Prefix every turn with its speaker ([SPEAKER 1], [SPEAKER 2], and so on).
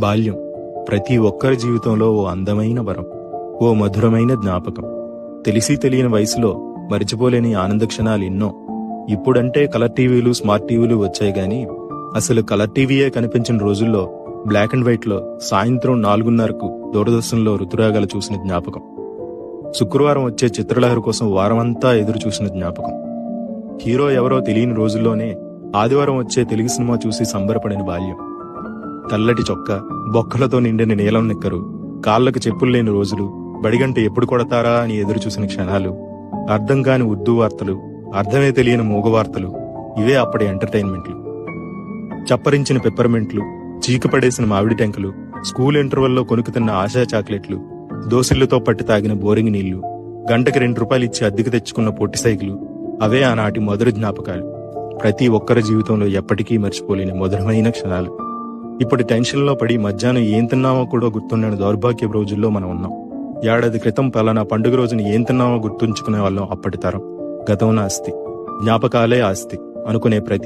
[SPEAKER 1] బాల్యం ప్రతి ఒక్కరి జీవితంలో ఓ అందమైన వరం, ఓ మధురమైన జ్ఞాపకం. తెలిసి తెలియని వయసులో మరిచిపోలేని ఆనంద క్షణాలు ఎన్నో. ఇప్పుడంటే కలర్ టీవీలు, స్మార్ట్ టీవీలు వచ్చాయి గాని అసలు కలర్ టీవీయే కనిపించిన రోజుల్లో బ్లాక్ అండ్ వైట్ లో సాయంత్రం 4:30కు దూరదర్శన్లో ఋతురాగాలు చూసిన జ్ఞాపకం. శుక్రవారం వచ్చే చిత్రలహరి కోసం వారమంతా ఎదురు చూసిన జ్ఞాపకం. హీరో ఎవరో తెలియని రోజుల్లోనే ఆదివారం వచ్చే తెలుగు సినిమా చూసి సంబరపడిన బాల్యం. తెల్లటి చొక్కా, బొక్కలతో నిండిన నీలం నిక్కరు, కాళ్లకు చెప్పులు లేని రోజులు, బడిగంట ఎప్పుడు కొడతారా అని ఎదురు చూసిన క్షణాలు, అర్థం కాని ఉర్దూ వార్తలు, అర్థమే తెలియని మూగ వార్తలు, ఇవే అప్పటి ఎంటర్టైన్మెంట్లు. చప్పరించిన పెప్పర్మెంట్లు, చీకపడేసిన మామిడి టెంకలు, స్కూల్ ఇంటర్వెల్లో కొనుక్కుతున్న ఆశా చాక్లెట్లు, దోసిళ్లతో పట్టి తాగిన బోరింగ్ నీళ్లు, గంటకి ₹2 ఇచ్చి అద్దెకు తెచ్చుకున్న పొట్టి సైకిలు, అవే ఆనాటి మధుర జ్ఞాపకాలు. ప్రతి ఒక్కరి జీవితంలో ఎప్పటికీ మర్చిపోలేని మధురమైన క్షణాలు. ఇప్పుడు టెన్షన్లో పడి మధ్యాహ్నం ఏం తిన్నామో కూడా గుర్తుండని దౌర్భాగ్య రోజుల్లో మనం ఉన్నాం. ఏడాది క్రితం పలానా పండుగ రోజున ఏం తిన్నామో గుర్తుంచుకునే వాళ్ళం అప్పటి తరం. గతం ఆస్తి, జ్ఞాపకాలే ఆస్తి అనుకునే ప్రతి